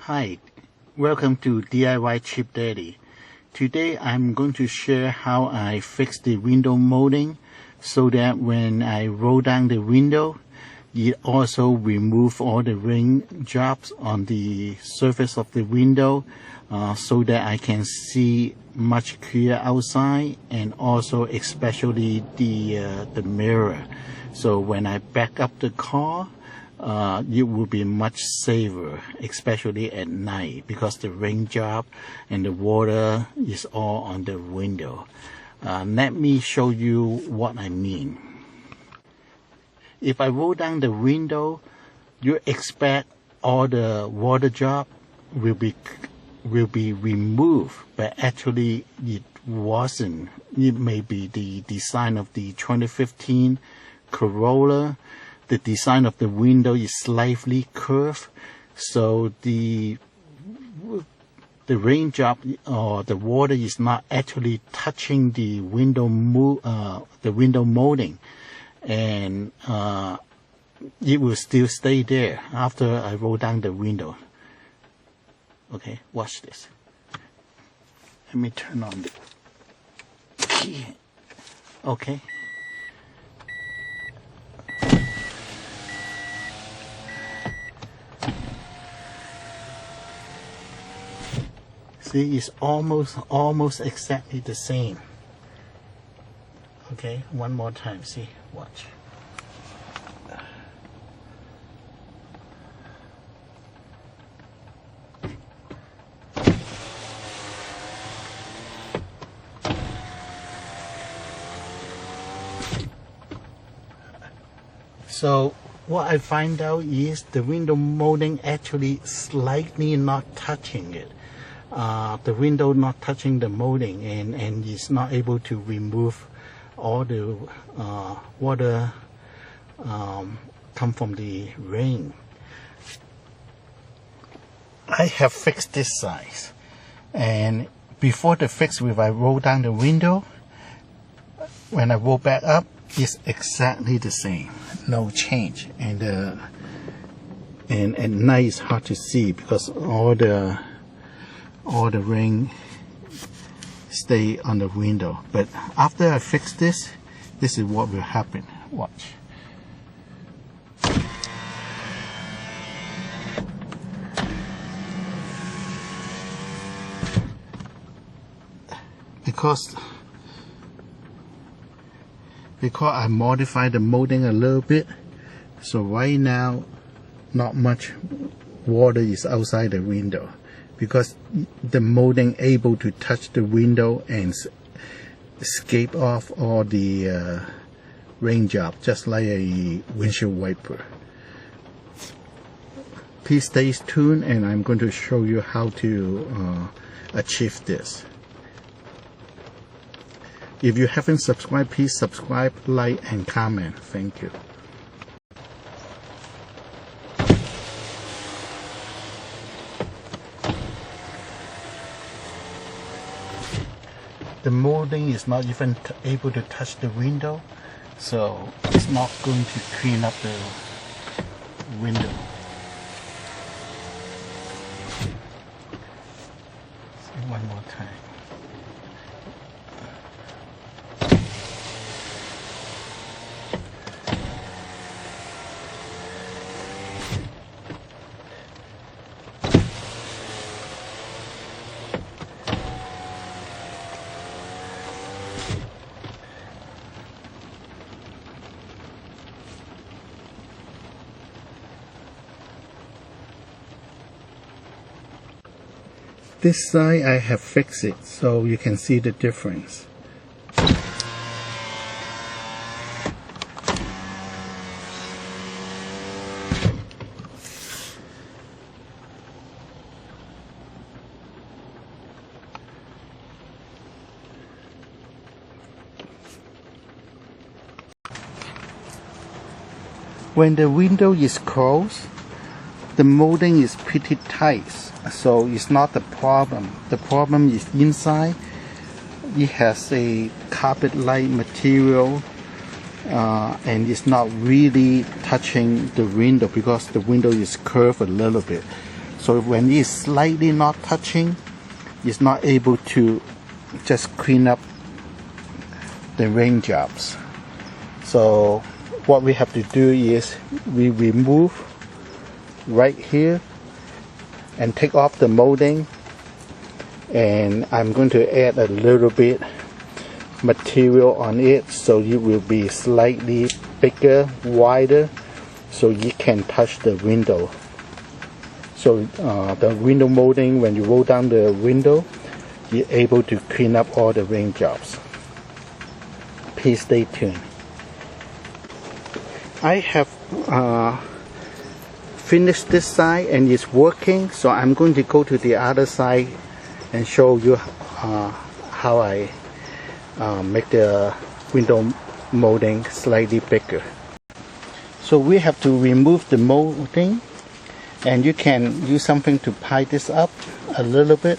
Hi, welcome to DIY Chip Daddy. Today I'm going to share how I fix the window molding so that when I roll down the window, it also remove all the raindrops on the surface of the window so that I can see much clearer outside, and also especially the mirror. So when I back up the car, it will be much safer, especially at night, because the raindrop and the water is all on the window. Let me show you what I mean. If I roll down the window, you expect all the water drop will be removed, but actually it wasn't. It may be the design of the 2015 Corolla. The design of the window is slightly curved, so the raindrop or the water is not actually touching the window molding, and it will still stay there after I roll down the window. Okay, watch this. Let me turn on the key. Okay. See, it's almost exactly the same. Okay, one more time. See, watch. So what I find out is the window molding actually slightly not touching it. The window not touching the molding, and is not able to remove all the water come from the rain. I have fixed this size, and before the fix, if I roll down the window, when I roll back up, it's exactly the same, no change. And at night it's hard to see because all the rain stay on the window. But after I fix this is what will happen. Watch. Because I modified the molding a little bit, so right now not much water is outside the window, because the molding able to touch the window and escape off all the raindrop, just like a windshield wiper. Please stay tuned, and I'm going to show you how to achieve this. If you haven't subscribed, please subscribe, like, and comment. Thank you. The molding is not even able to touch the window, so it's not going to clean up the window. See, one more time. This side I have fixed it so you can see the difference. When the window is closed, the molding is pretty tight, so it's not the problem. The problem is inside. It has a carpet-like material, and it's not really touching the window because the window is curved a little bit. So when it's slightly not touching, it's not able to just clean up the rain drops. So what we have to do is we remove right here and take off the molding, and I'm going to add a little bit material on it so it will be slightly bigger, wider, so you can touch the window. So the window molding, when you roll down the window, you're able to clean up all the raindrops. Please stay tuned. I have finished this side and it's working, so I'm going to go to the other side and show you how I make the window molding slightly bigger. So we have to remove the molding, and you can use something to pry this up a little bit.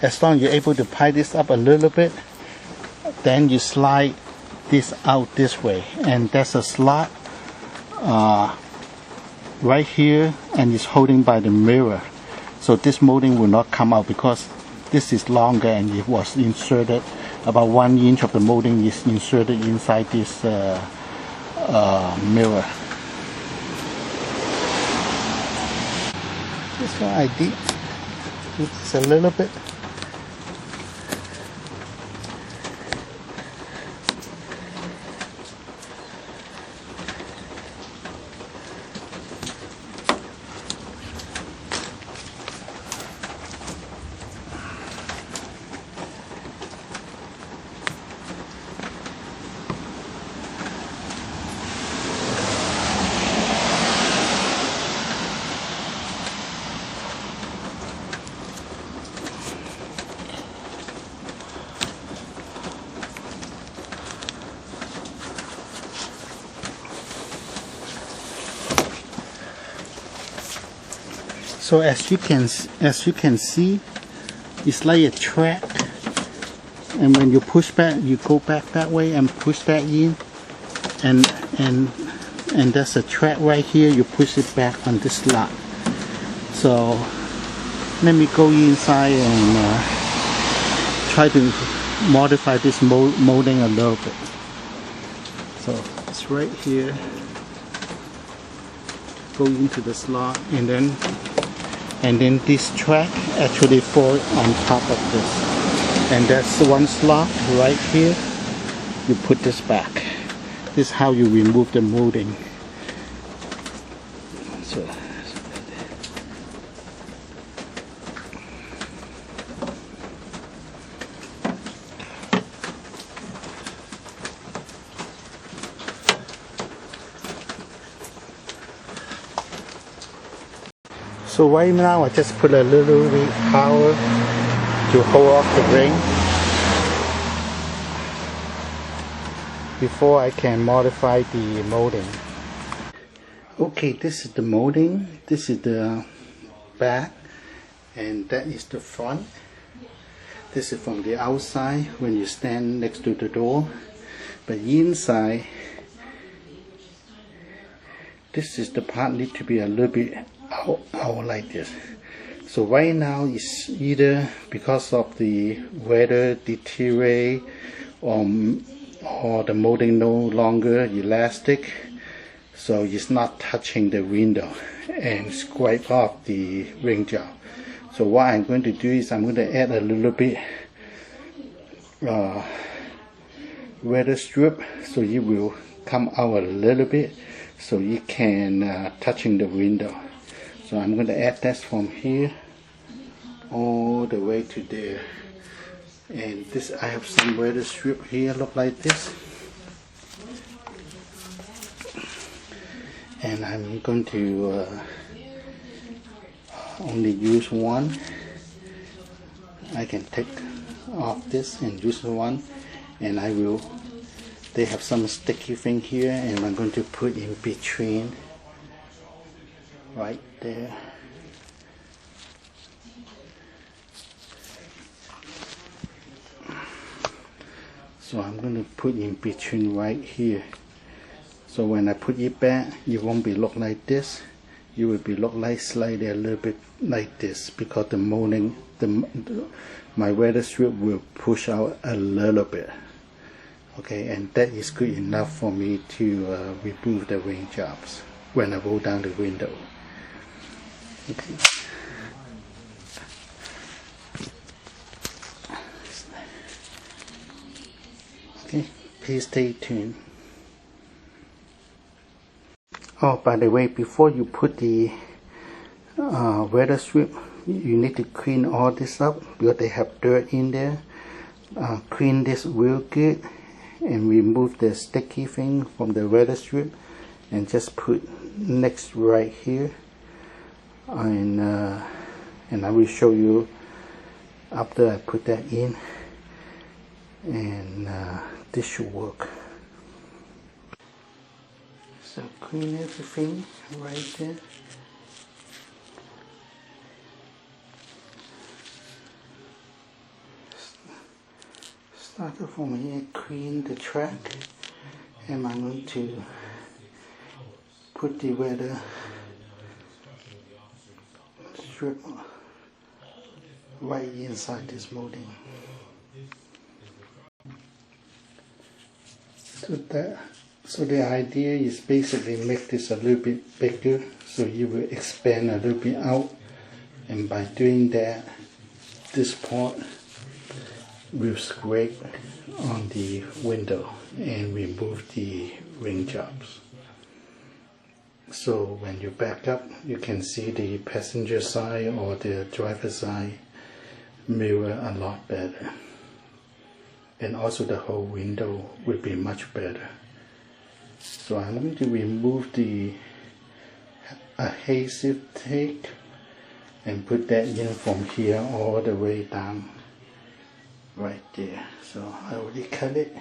As long as you're able to pry this up a little bit, then you slide this out this way, and there's a slot right here, and it's holding by the mirror, so this molding will not come out because this is longer and it was inserted. About 1 inch of the molding is inserted inside this mirror. This one I did it's a little bit. So as you can see, it's like a track, and when you push back, you go back that way and push that in, and there's a track right here. You push it back on this slot. So let me go inside and try to modify this molding a little bit. So it's right here. Go into the slot, and then this track actually falls on top of this, and that's one slot right here. You put this back. This is how you remove the molding. So right now I just put a little bit power to hold off the rain before I can modify the molding. Okay, this is the molding. This is the back, and that is the front. This is from the outside when you stand next to the door, but inside, this is the part need to be a little bit out like this. So right now it's either because of the weather deteriorate or the molding no longer elastic, so it's not touching the window and scrape off the ring job. So what I'm going to do is I'm going to add a little bit weather strip, so it will come out a little bit, so you can touching the window. So I'm going to add that from here all the way to there. And this, I have some weather strip here, look like this. And I'm going to only use one. I can take off this and use one, and they have some sticky thing here, and I'm going to put in between right there. So I'm going to put in between right here. So when I put it back, it won't be look like this. you will be look like slightly a little bit like this, because the molding, my weather strip will push out a little bit. Okay, and that is good enough for me to remove the rain drops when I roll down the window. Okay. Okay, please stay tuned. Oh, by the way, before you put the weather strip, you need to clean all this up because they have dirt in there. Clean this real good and remove the sticky thing from the weather strip and just put next right here, and I will show you after I put that in, and this should work. So clean everything right there. Start from here, clean the track, and I'm going to put the weather strip right inside this molding. So the idea is basically make this a little bit bigger, so you will expand a little bit out, and by doing that, this part will scrape on the window and remove the ring jobs. So when you back up, you can see the passenger side or the driver side mirror a lot better, and also the whole window will be much better. So I'm going to remove the adhesive tape and put that in from here all the way down right there. So I already cut it.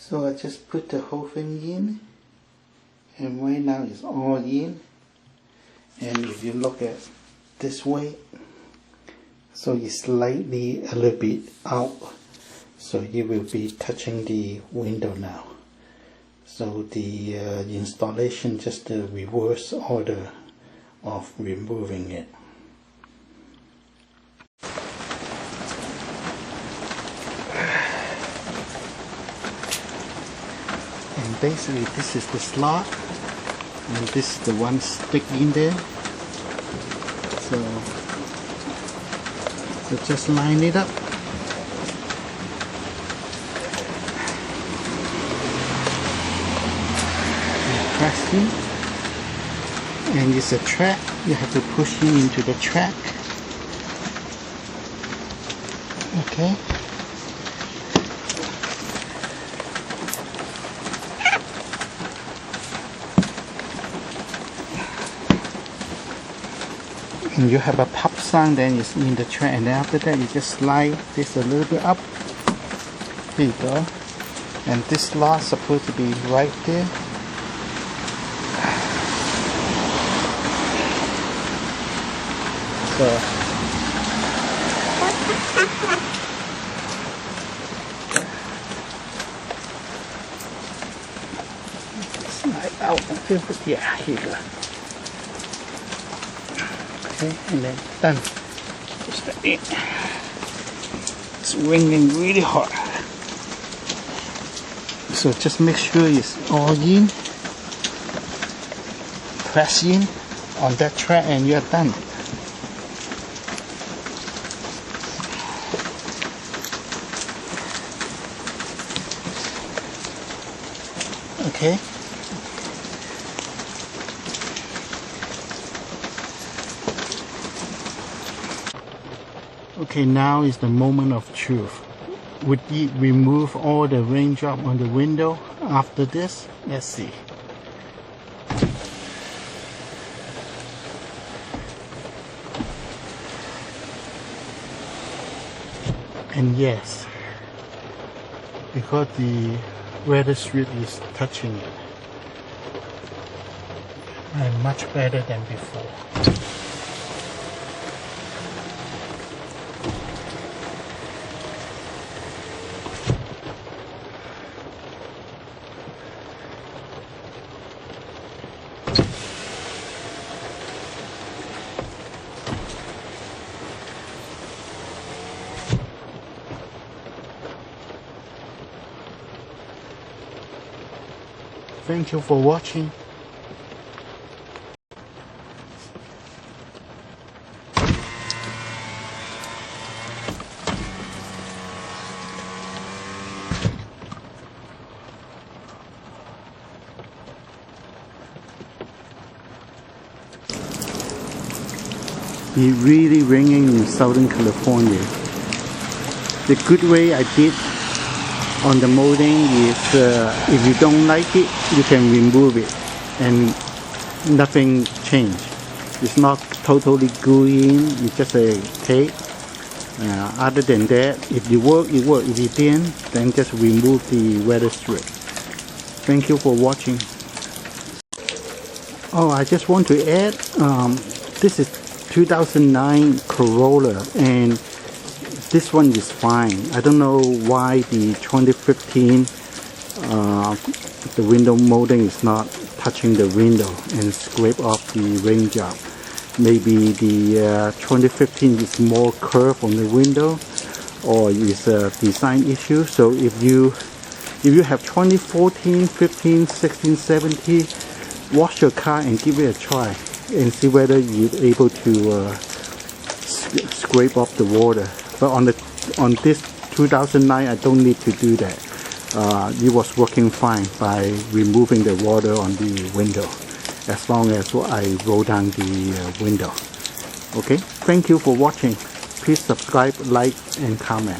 So I just put the whole thing in, and right now it's all in. And if you look at this way, so it's slightly a little bit out, so you will be touching the window now. So the installation just the reverse order of removing it. And basically this is the slot, and this is the one stick in there. So just line it up. And press in. And it's a track. You have to push in into the track. Okay. And you have a pop sound, then it's in the track, and then after that you just slide this a little bit up. There you go. And this slot is supposed to be right there. So slide out. Yeah, here you go. Okay, and then done. Push that in. It's raining really hard. So just make sure it's all in. Press in on that track and you're done. Okay. Okay, now is the moment of truth. Would you remove all the raindrop on the window after this? Let's see. And yes, because the weather strip is touching it, I'm much better than before. Thank you for watching. It's really raining in Southern California. The good way I did on the molding is if you don't like it, you can remove it and nothing changed. It's not totally glued in, it's just a tape. Other than that, if you work, it works. If you didn't, then just remove the weather strip. Thank you for watching. Oh, I just want to add, this is 2009 Corolla, and this one is fine. I don't know why the 2015 the window molding is not touching the window and scrape off the rain job. Maybe the 2015 is more curved on the window, or is a design issue. So if you have 2014, 15, 16, 17, wash your car and give it a try and see whether you're able to scrape off the water. But on this 2009, I don't need to do that. It was working fine by removing the water on the window, as long as I roll down the window. Okay, thank you for watching. Please subscribe, like, and comment.